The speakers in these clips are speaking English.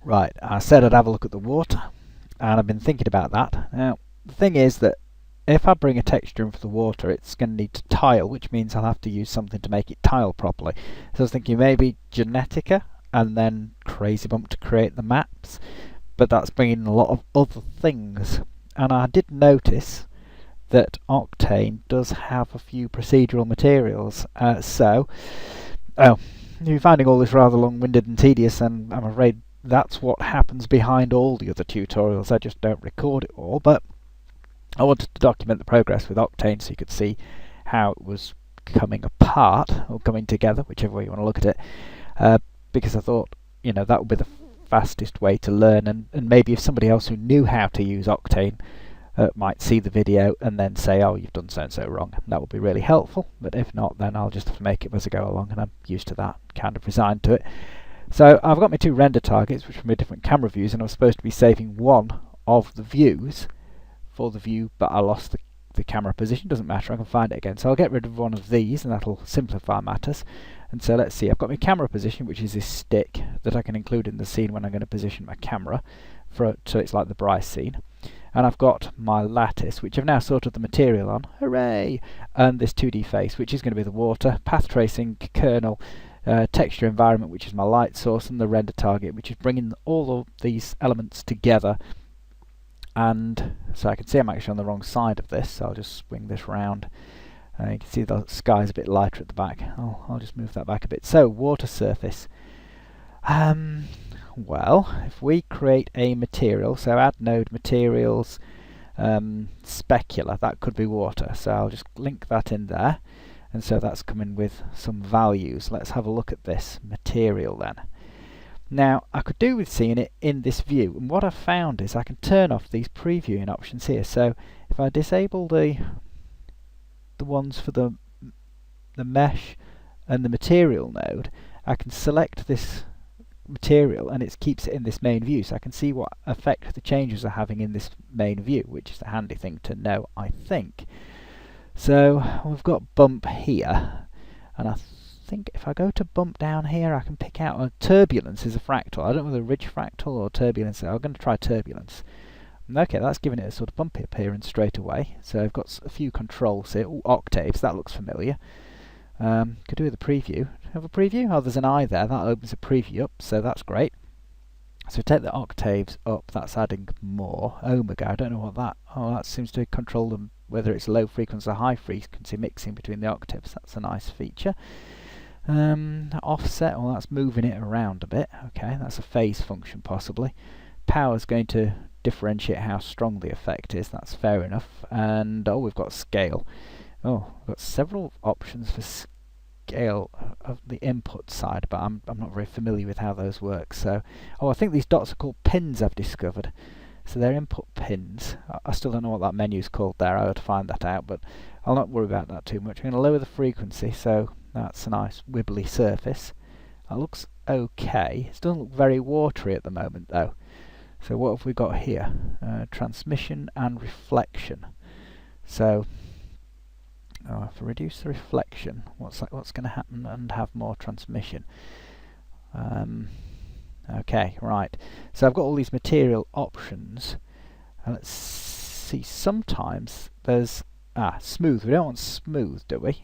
Right, I said I'd have a look at the water, and I've been thinking about that. Now, the thing is that if I bring a texture in for the water, it's going to need to tile, which means I'll have to use something to make it tile properly. So I was thinking maybe Genetica, and then Crazy Bump to create the maps, but that's bringing in a lot of other things. And I did notice that Octane does have a few procedural materials. Oh, if you're finding all this rather long-winded and tedious, and I'm afraid that's what happens behind all the other tutorials. I just don't record it all, but I wanted to document the progress with Octane so you could see how it was coming apart, or coming together, whichever way you want to look at it, because I thought, that would be the fastest way to learn, and maybe if somebody else who knew how to use Octane might see the video and then say, oh, you've done so and so wrong. That would be really helpful, but if not, then I'll just have to make it as I go along, and I'm used to that, kind of resigned to it. So I've got my two render targets, which are my different camera views, and I was supposed to be saving one of the views for the view, but I lost the camera position. Doesn't matter, I can find it again. So I'll get rid of one of these, and that'll simplify matters. And so let's see, I've got my camera position, which is this stick that I can include in the scene when I'm going to position my camera, so it's like the Bryce scene. And I've got my lattice, which I've now sorted the material on, hooray! And this 2D face, which is going to be the water, path tracing, kernel, texture environment, which is my light source, and the render target, which is bringing all of these elements together. And so I can see I'm actually on the wrong side of this, so I'll just swing this round. You can see the sky's a bit lighter at the back. I'll just move that back a bit. So, water surface. Well, if we create a material, so add node materials, specular, that could be water. So I'll just link that in there. And so that's coming with some values. Let's have a look at this material then. Now, I could do with seeing it in this view, and what I've found is I can turn off these previewing options here. So if I disable the ones for the mesh and the material node, I can select this material and it keeps it in this main view, so I can see what effect the changes are having in this main view, which is a handy thing to know, I think. So we've got bump here, and I think if I go to bump down here, I can pick out a turbulence is a fractal. I don't know whether ridge fractal or turbulence. I'm going to try turbulence. Okay, that's giving it a sort of bumpy appearance straight away. So I've got a few controls here. Ooh, octaves, that looks familiar. Could do with a preview. Have a preview? Oh, there's an eye there. That opens a preview up, so that's great. So take the octaves up, that's adding more. Omega, I don't know what that... Oh, that seems to control them, whether it's low frequency or high frequency mixing between the octaves. That's a nice feature. Offset, well, that's moving it around a bit. Okay, that's a phase function possibly. Power's going to differentiate how strong the effect is. That's fair enough. And oh, we've got scale. Oh, we've got several options for scale of the input side, but I'm not very familiar with how those work. So, oh, I think these dots are called pins, I've discovered. So they're input pins. I still don't know what that menu's called there. I would find that out, but I'll not worry about that too much. I'm going to lower the frequency, so that's a nice wibbly surface. That looks okay. It doesn't look very watery at the moment though. So what have we got here? Transmission and reflection. So if I reduce the reflection, what's going to happen and have more transmission? Okay, right. So I've got all these material options. Let's see. Sometimes there's smooth. We don't want smooth, do we?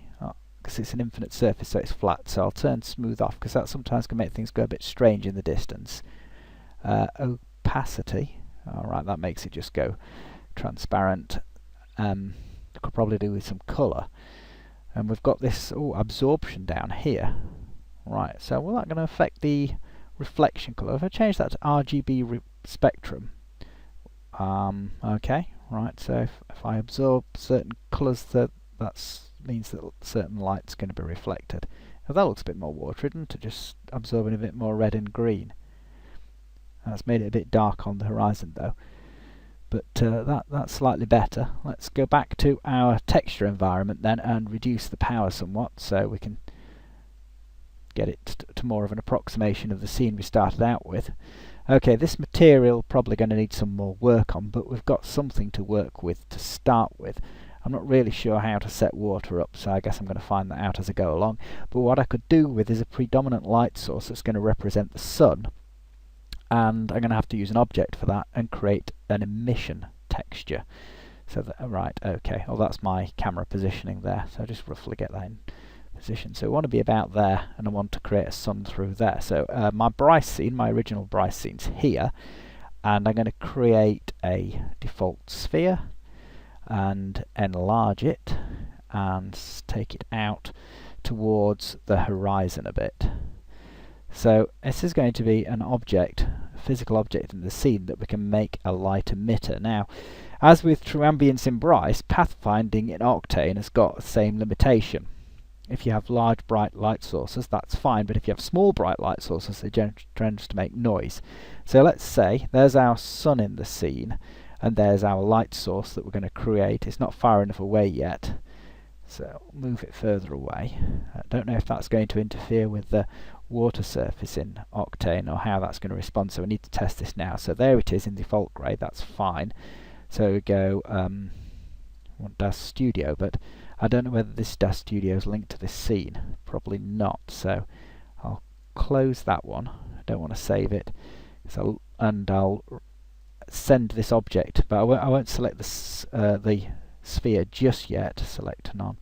Because it's an infinite surface, so it's flat. So I'll turn smooth off because that sometimes can make things go a bit strange in the distance. Opacity. All right, that makes it just go transparent. Could probably do with some colour. And we've got this absorption down here. Right. So will that going to affect the reflection colour? If I change that to RGB spectrum. Okay. Right. So if I absorb certain colours, that means that certain light's going to be reflected. Now that looks a bit more watery, doesn't it? Just absorbing a bit more red and green. That's made it a bit dark on the horizon though. But that's slightly better. Let's go back to our texture environment then and reduce the power somewhat so we can get it to more of an approximation of the scene we started out with. Okay, this material probably going to need some more work on, but we've got something to work with to start with. I'm not really sure how to set water up, so I guess I'm going to find that out as I go along. But what I could do with is a predominant light source that's going to represent the sun, and I'm going to have to use an object for that and create an emission texture. So that, right, okay, well that's my camera positioning there, so just roughly get that in position. So we want to be about there, and I want to create a sun through there. So my Bryce scene, my original Bryce scene's here, and I'm going to create a default sphere and enlarge it and take it out towards the horizon a bit. So this is going to be an object, a physical object in the scene that we can make a light emitter. Now, as with true ambience in Bryce, pathfinding in Octane has got the same limitation. If you have large bright light sources, that's fine, but if you have small bright light sources, they tend to make noise. So let's say there's our sun in the scene, and there's our light source that we're going to create. It's not far enough away yet, so move it further away. I don't know if that's going to interfere with the water surface in Octane or how that's going to respond, so we need to test this now. So there it is in default grade, that's fine. So we go want DAS Studio, but I don't know whether this DAS Studio is linked to this scene. Probably not, so I'll close that one. I don't want to save it, and I'll send this object, but I won't select the sphere just yet. Select none.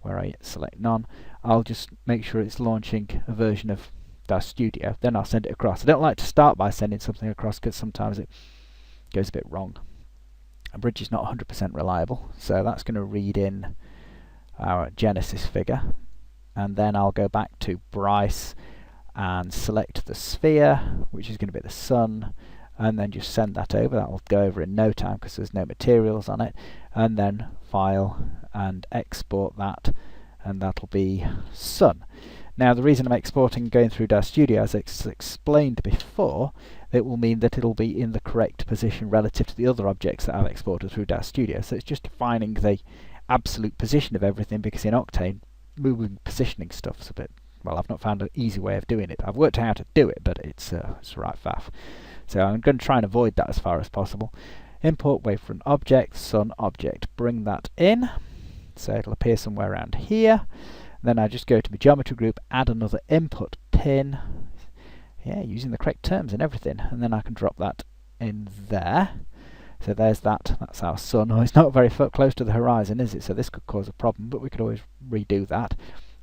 Where I select none, I'll just make sure it's launching a version of DAS Studio, then I'll send it across. I don't like to start by sending something across because sometimes it goes a bit wrong. A bridge is not 100% reliable, so that's going to read in our Genesis figure, and then I'll go back to Bryce and select the sphere, which is going to be the sun, and then just send that over. That will go over in no time because there's no materials on it, and then file and export that, and that'll be sun. Now the reason I'm exporting going through DAS Studio, as explained before, it will mean that it'll be in the correct position relative to the other objects that I've exported through DAS Studio. So it's just defining the absolute position of everything, because in Octane moving positioning stuff's a bit, well, I've not found an easy way of doing it. I've worked out how to do it, but it's right faff. So I'm going to try and avoid that as far as possible. Import wavefront object, sun object, bring that in. So it'll appear somewhere around here. Then I just go to my geometry group, add another input pin. Yeah, using the correct terms and everything. And then I can drop that in there. So there's that. That's our sun. Oh, it's not very close to the horizon, is it? So this could cause a problem, but we could always redo that.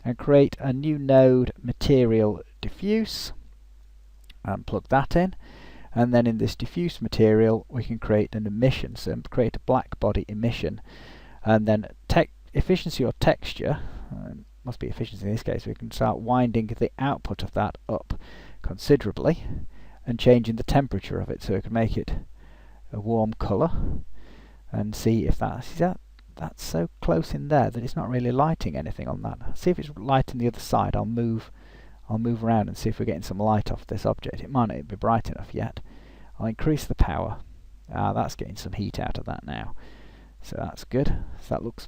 And create a new node, material diffuse, and plug that in. And then in this diffuse material, we can create an emission. So create a black body emission. And then efficiency or texture, must be efficiency in this case, we can start winding the output of that up considerably and changing the temperature of it, so we can make it a warm colour and see if that's so close in there that it's not really lighting anything on that. See if it's lighting the other side. I'll move around and see if we're getting some light off this object. It might not be bright enough yet. I'll increase the power. That's getting some heat out of that now. So that's good. So that looks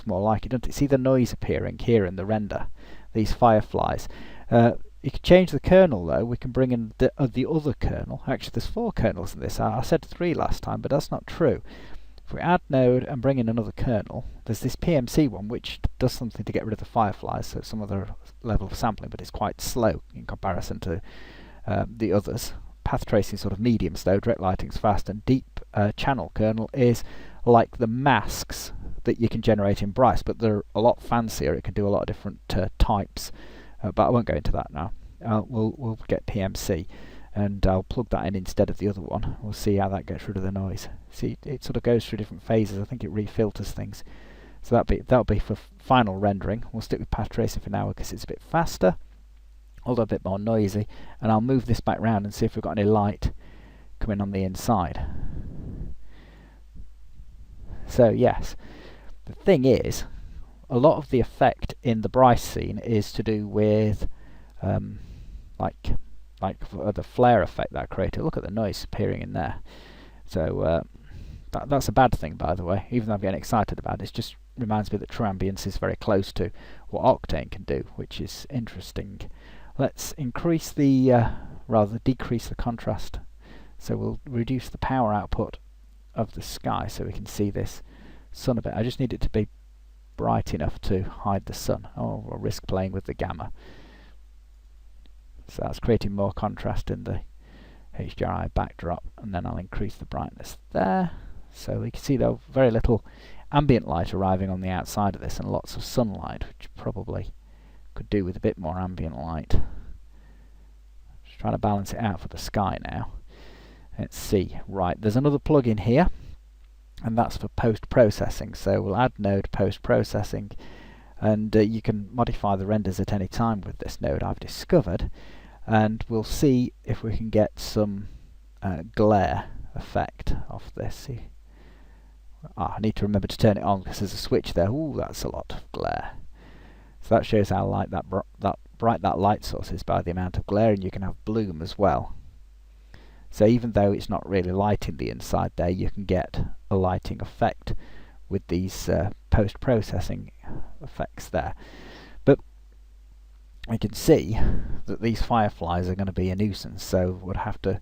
more like it, doesn't it? See the noise appearing here in the render, these fireflies. You can change the kernel though. We can bring in the other kernel. Actually, there's 4 kernels in this. I said 3 last time, but that's not true. If we add node and bring in another kernel, there's this PMC one which does something to get rid of the fireflies, so some other level of sampling, but it's quite slow in comparison to the others. Path tracing sort of medium slow, direct lighting's fast, and deep channel kernel is like the masks that you can generate in Bryce, but they're a lot fancier. It can do a lot of different types, but I won't go into that now. We'll get PMC, and I'll plug that in instead of the other one. We'll see how that gets rid of the noise. See, it sort of goes through different phases. I think it refilters things. So that'll be for final rendering. We'll stick with path tracing for now because it's a bit faster, although a bit more noisy. And I'll move this back round and see if we've got any light coming on the inside. So yes, the thing is, a lot of the effect in the Bryce scene is to do with like the flare effect that I created. Look at the noise appearing in there. So that's a bad thing, by the way, even though I'm getting excited about it. It just reminds me that true ambience is very close to what Octane can do, which is interesting. Let's increase rather decrease the contrast. So we'll reduce the power output of the sky so we can see this sun a bit. I just need it to be bright enough to hide the sun. Oh, we'll risk playing with the gamma. So that's creating more contrast in the HDRI backdrop, and then I'll increase the brightness there. So you can see though very little ambient light arriving on the outside of this and lots of sunlight, which probably could do with a bit more ambient light. Just trying to balance it out for the sky now. Let's see. Right, there's another plugin here, and that's for post-processing. So we'll add node post-processing, and you can modify the renders at any time with this node, I've discovered, and we'll see if we can get some glare effect off this. See? I need to remember to turn it on because there's a switch there. Ooh, that's a lot of glare. So that shows how light bright that light source is by the amount of glare, and you can have bloom as well. So even though it's not really lighting the inside there, you can get a lighting effect with these post-processing effects there. But you can see that these fireflies are going to be a nuisance, so we'll have to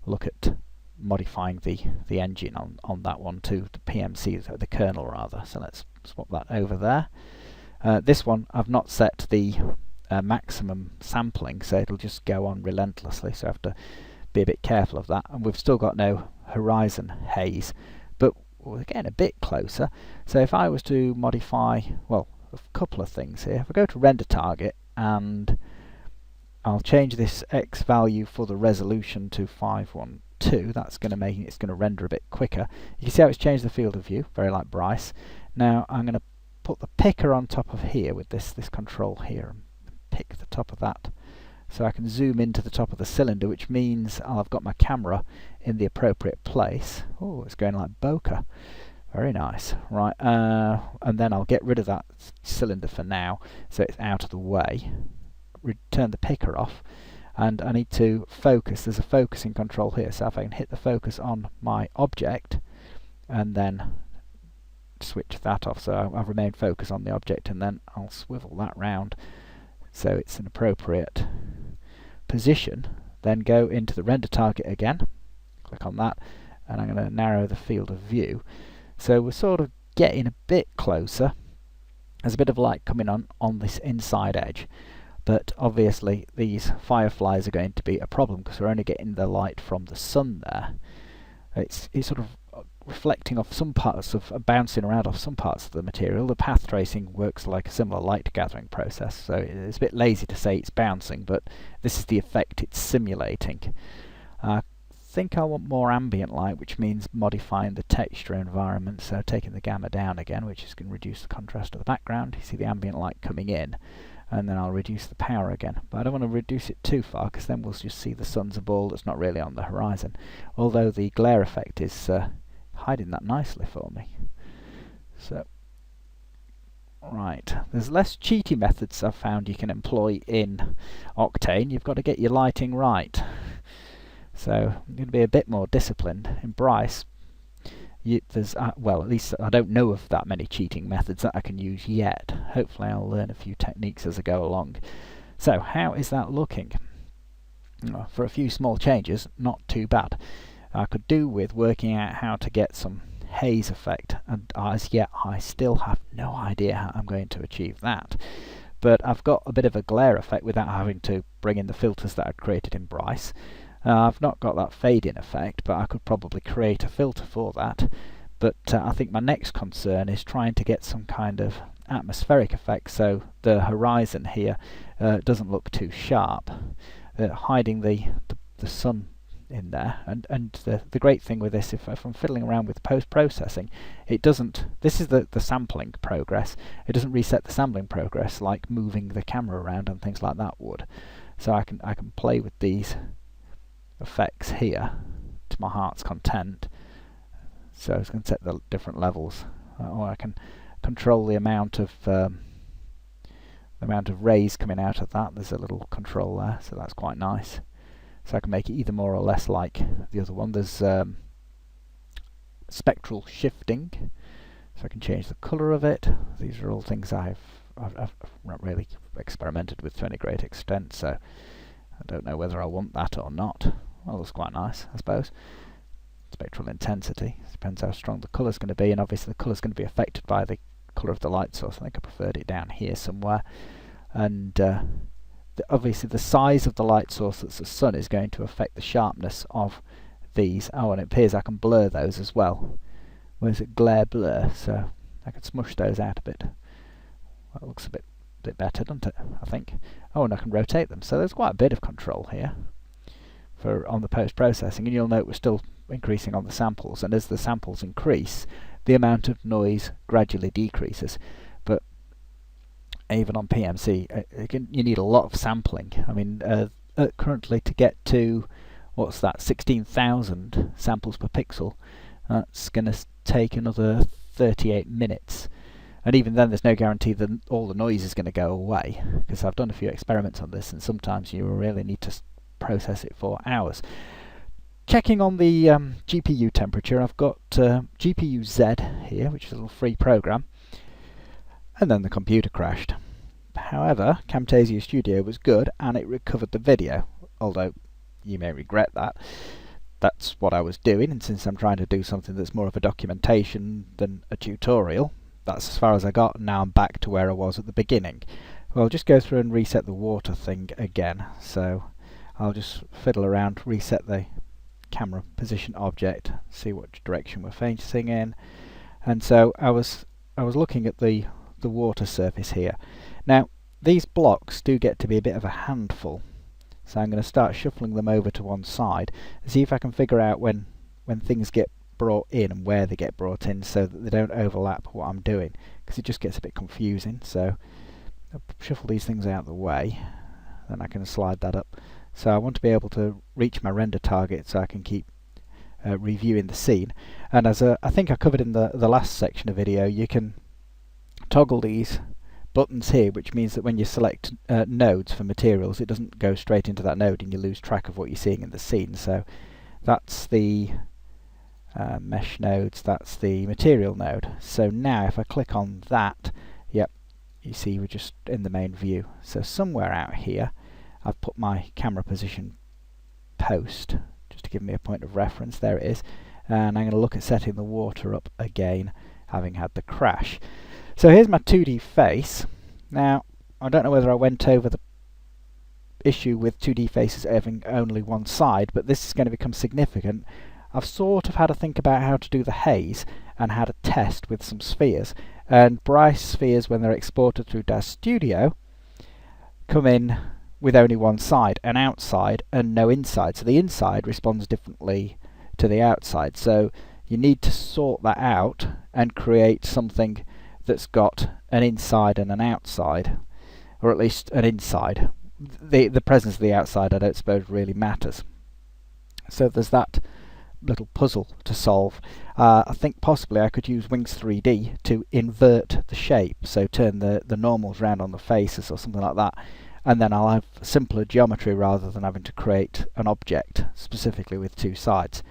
look at modifying the engine on that one too, the PMC, the kernel rather. So let's swap that over there. This one I've not set the maximum sampling, so it'll just go on relentlessly, so I have to be a bit careful of that. And we've still got no horizon haze, but we're getting a bit closer. So if I was to modify, well, a couple of things here. If I go to render target and I'll change this X value for the resolution to 512, that's going to make it's going to render a bit quicker. You can see how it's changed the field of view, very like Bryce. Now I'm going to put the picker on top of here with this control here and pick the top of that, so I can zoom into the top of the cylinder, which means I've got my camera in the appropriate place. Oh, it's going like bokeh. Very nice. Right, and then I'll get rid of that cylinder for now, so it's out of the way. Turn the picker off, and I need to focus. There's a focusing control here, so if I can hit the focus on my object, and then switch that off, so I'll remain focused on the object, and then I'll swivel that round so it's an appropriate position. Then go into the render target again, click on that, and I'm going to narrow the field of view. So we're sort of getting a bit closer. There's a bit of light coming on this inside edge, but obviously these fireflies are going to be a problem because we're only getting the light from the sun there. It's sort of reflecting off some parts of, bouncing around off some parts of the material. The path tracing works like a similar light gathering process, so it's a bit lazy to say it's bouncing, but this is the effect it's simulating. I think I want more ambient light, which means modifying the texture environment, so taking the gamma down again, which is going to reduce the contrast of the background. You see the ambient light coming in, and then I'll reduce the power again, but I don't want to reduce it too far because then we'll just see the sun's a ball that's not really on the horizon, although the glare effect is hiding that nicely for me. So right, there's less cheaty methods I've found you can employ in Octane. You've got to get your lighting right, so I'm going to be a bit more disciplined. In Bryce there's well, at least I don't know of that many cheating methods that I can use yet. Hopefully I'll learn a few techniques as I go along. So how is that looking? For a few small changes, not too bad. I could do with working out how to get some haze effect, and as yet I still have no idea how I'm going to achieve that. But I've got a bit of a glare effect without having to bring in the filters that I'd created in Bryce. I've not got that fade-in effect, but I could probably create a filter for that. But I think my next concern is trying to get some kind of atmospheric effect, so the horizon here doesn't look too sharp, hiding the sun in there. And the great thing with this, if I'm fiddling around with post-processing, it doesn't, this is the sampling progress, it doesn't reset the sampling progress like moving the camera around and things like that would. So I can play with these effects here to my heart's content. So it's going to set the different levels, or I can control the amount of rays coming out of that. There's a little control there, so that's quite nice. So I can make it either more or less like the other one. There's spectral shifting, so I can change the colour of it. These are all things I've not really experimented with to any great extent, so I don't know whether I want that or not. Well, that's quite nice, I suppose. Spectral intensity, depends how strong the colour's going to be, and obviously the colour's going to be affected by the colour of the light source. I think I preferred it down here somewhere. And obviously the size of the light source that's the sun is going to affect the sharpness of these. Oh, and it appears I can blur those as well. Where's it? Glare blur, so I can smush those out a bit. That looks a bit better, doesn't it? I think. Oh, and I can rotate them, so there's quite a bit of control here for on the post-processing, and you'll note we're still increasing on the samples, and as the samples increase, the amount of noise gradually decreases. But even on PMC, you need a lot of sampling. I mean, currently to get to, what's that, 16,000 samples per pixel, that's going to take another 38 minutes. And even then, there's no guarantee that all the noise is going to go away, because I've done a few experiments on this, and sometimes you really need to process it for hours. Checking on the GPU temperature, I've got GPU Z here, which is a little free program, and then the computer crashed. However, Camtasia Studio was good, and it recovered the video, although you may regret that. That's what I was doing, and since I'm trying to do something that's more of a documentation than a tutorial, that's as far as I got, and now I'm back to where I was at the beginning. Well, I'll just go through and reset the water thing again. So I'll just fiddle around, reset the camera position object, see what direction we're facing in. And so I was looking at the water surface here. Now, these blocks do get to be a bit of a handful, so I'm going to start shuffling them over to one side and see if I can figure out when things get brought in and where they get brought in, so that they don't overlap what I'm doing, because it just gets a bit confusing. So I'll shuffle these things out of the way, then I can slide that up. So I want to be able to reach my render target so I can keep reviewing the scene. And as I think I covered in the last section of video, you can toggle these buttons here, which means that when you select nodes for materials, it doesn't go straight into that node and you lose track of what you're seeing in the scene. So that's the mesh nodes, that's the material node. So now if I click on that, yep, you see we're just in the main view. So somewhere out here I've put my camera position post, just to give me a point of reference. There it is. And I'm going to look at setting the water up again, having had the crash. So here's my 2D face. Now, I don't know whether I went over the issue with 2D faces having only one side, but this is going to become significant. I've sort of had to think about how to do the haze and had a test with some spheres. And Bryce spheres, when they're exported through DAZ Studio, come in with only one side, an outside and no inside. So the inside responds differently to the outside. So you need to sort that out and create something that's got an inside and an outside, or at least an inside. The presence of the outside I don't suppose really matters. So there's that little puzzle to solve. I think possibly I could use Wings 3D to invert the shape, so turn the normals round on the faces or something like that, and then I'll have simpler geometry rather than having to create an object specifically with two sides.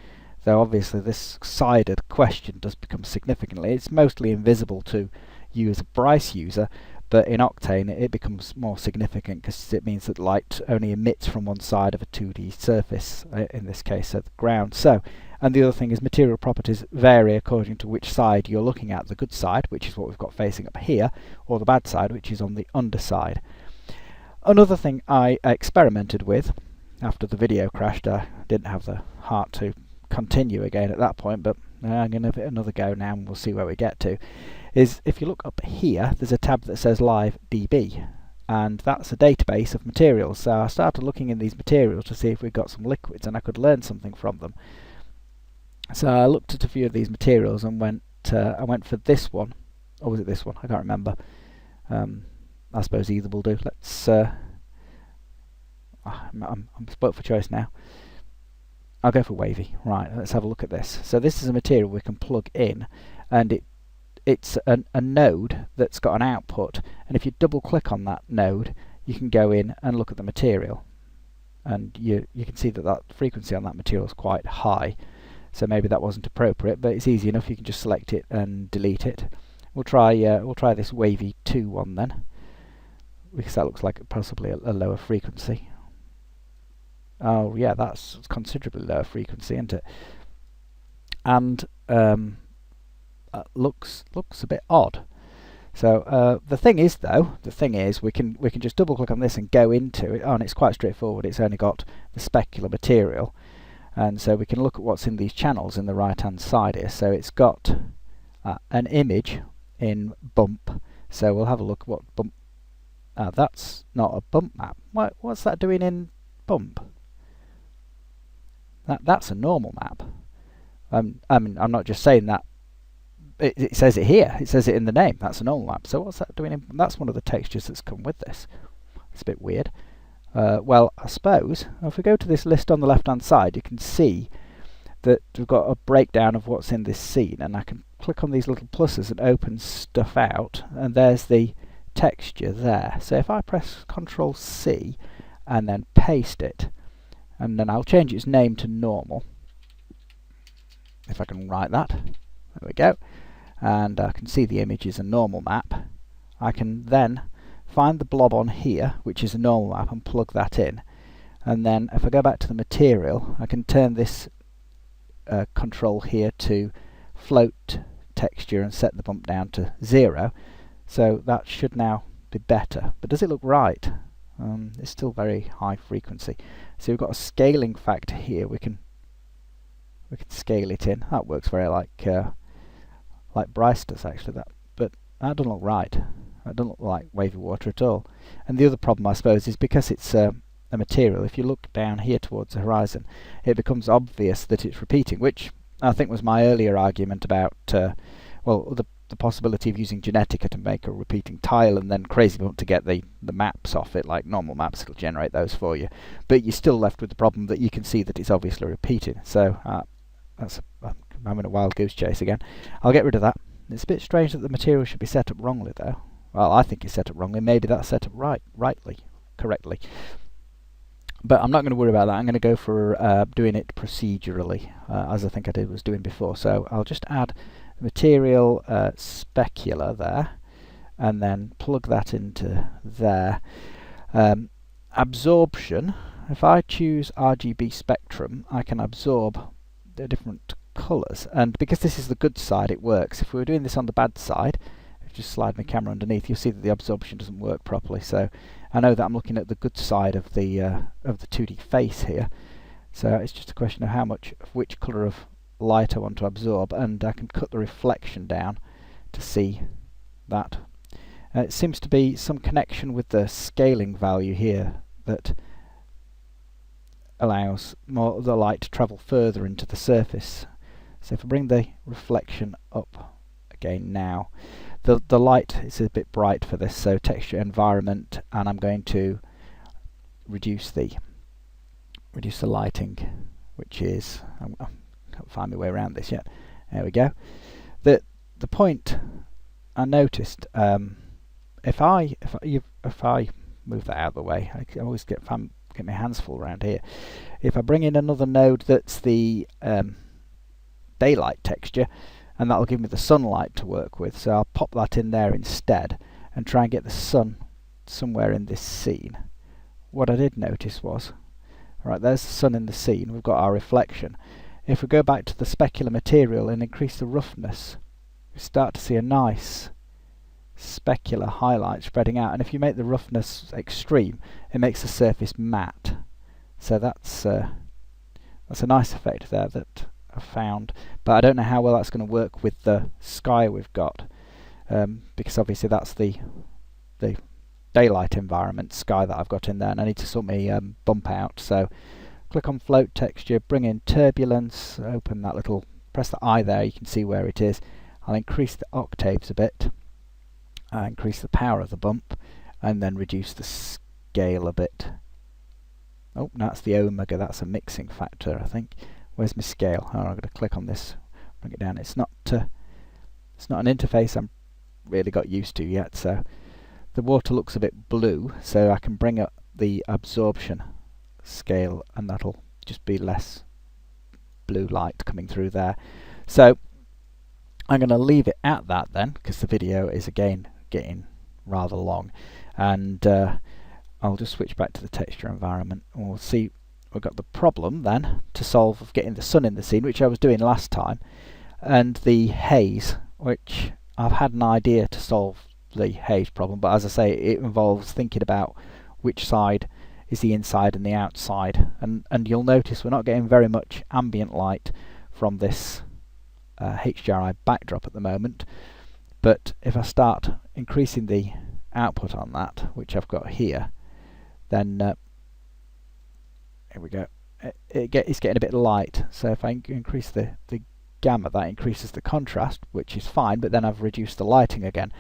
Though obviously this sided question does become significantly. It's mostly invisible to you as a Bryce user, but in Octane it becomes more significant because it means that light only emits from one side of a 2D surface, in this case at the ground. So, and the other thing is material properties vary according to which side you're looking at, the good side, which is what we've got facing up here, or the bad side, which is on the underside. Another thing I experimented with after the video crashed, I didn't have the heart to continue again at that point, but I'm going to give it another go now and we'll see where we get to, is if you look up here there's a tab that says Live DB, and that's a database of materials. So I started looking in these materials to see if we've got some liquids and I could learn something from them. So I looked at a few of these materials and I went for this one, or was it this one? I can't remember. I suppose either will do. Let's I'm spoilt for choice now. I'll go for wavy. Right, let's have a look at this. So this is a material we can plug in, and it's a node that's got an output, and if you double click on that node you can go in and look at the material, and you can see that that frequency on that material is quite high, so maybe that wasn't appropriate, but it's easy enough. You can just select it and delete it. We'll try this wavy 2 one then, because that looks like possibly a lower frequency. Oh yeah, that's considerably lower frequency, isn't it? And looks a bit odd. So the thing is we can just double click on this and go into it. Oh, and it's quite straightforward. It's only got the specular material, and so we can look at what's in these channels in the right hand side here. So it's got an image in bump. So we'll have a look at what bump. That's not a bump map. What's that doing in bump? That's a normal map. I mean, I'm not just saying that. It says it here. It says it in the name. That's a normal map. So what's that doing? That's one of the textures that's come with this. It's a bit weird. Well, I suppose if we go to this list on the left-hand side, you can see that we've got a breakdown of what's in this scene, and I can click on these little pluses and open stuff out, and there's the texture there. So if I press Ctrl C and then paste it, and then I'll change its name to normal. If I can write that, there we go. And I can see the image is a normal map. I can then find the blob on here, which is a normal map, and plug that in. And then if I go back to the material, I can turn this control here to float texture and set the bump down to 0. So that should now be better. But does it look right? It's still very high frequency. So we've got a scaling factor here. We can scale it in. That works very like Bryce does actually. But that doesn't look right. That doesn't look like wavy water at all. And the other problem, I suppose, is because it's a material. If you look down here towards the horizon, it becomes obvious that it's repeating, which I think was my earlier argument about well, the possibility of using Genetica to make a repeating tile, and then Crazy Bump to get the maps off it, like normal maps. It'll generate those for you, but you're still left with the problem that you can see that it's obviously repeating. So I'm in a wild goose chase again. I'll get rid of that. It's a bit strange that the material should be set up wrongly, though. Well, I think it's set up wrongly. Maybe that's set up correctly. But I'm not going to worry about that. I'm going to go for doing it procedurally, as I think I was doing before. So I'll just add material specular there, and then plug that into there. Absorption. If I choose RGB spectrum, I can absorb the different colours, and because this is the good side, it works. If we were doing this on the bad side, if you just slide my camera underneath, you'll see that the absorption doesn't work properly. So I know that I'm looking at the good side of the 2D face here. So it's just a question of how much of which colour of light I want to absorb, and I can cut the reflection down to see that. It seems to be some connection with the scaling value here that allows more of the light to travel further into the surface. So if I bring the reflection up again now, the light is a bit bright for this, so texture environment, and I'm going to reduce the lighting, which is, I can't find my way around this yet. There we go. The point I noticed, if I move that out of the way, I always get my hands full around here. If I bring in another node that's the daylight texture, and that'll give me the sunlight to work with, so I'll pop that in there instead and try and get the sun somewhere in this scene. What I did notice was, right, there's the sun in the scene, we've got our reflection. If we go back to the specular material and increase the roughness, we start to see a nice specular highlight spreading out, and if you make the roughness extreme, it makes the surface matte. So that's a nice effect there that I found, but I don't know how well that's going to work with the sky we've got, because obviously that's the daylight environment sky that I've got in there, and I need to sort my bump out. So click on float texture, bring in turbulence, open that little, press the eye there, you can see where it is. I'll increase the octaves a bit, increase the power of the bump, and then reduce the scale a bit. Oh, that's the omega, that's a mixing factor, I think. Where's my scale? Oh, I'm going to click on this, bring it down. It's not an interface I'm really got used to yet, so the water looks a bit blue, so I can bring up the absorption scale, and that'll just be less blue light coming through there. So I'm going to leave it at that then, because the video is again getting rather long, and I'll just switch back to the texture environment, and we'll see. We've got the problem then to solve of getting the sun in the scene, which I was doing last time, and the haze, which I've had an idea to solve the haze problem, but as I say, it involves thinking about which side is the inside and the outside, and you'll notice we're not getting very much ambient light from this HDRI backdrop at the moment. But if I start increasing the output on that, which I've got here, then here we go, it's getting a bit light. So if I increase the gamma, that increases the contrast, which is fine, but then I've reduced the lighting again.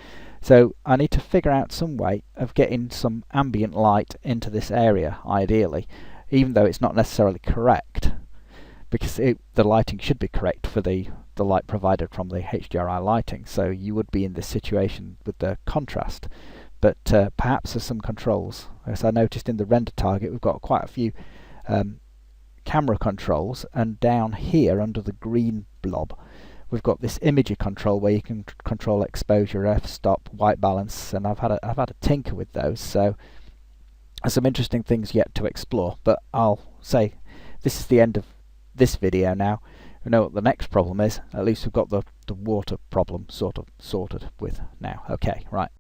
So I need to figure out some way of getting some ambient light into this area, ideally, even though it's not necessarily correct, because the lighting should be correct for the light provided from the HDRI lighting, so you would be in this situation with the contrast. But perhaps there's some controls. As I noticed in the render target, we've got quite a few camera controls, and down here under the green blob we've got this imager control where you can control exposure, f-stop, white balance, and I've had a tinker with those, so there's some interesting things yet to explore. But I'll say this is the end of this video now. We know what the next problem is. At least we've got the water problem sort of sorted with now. Okay, right.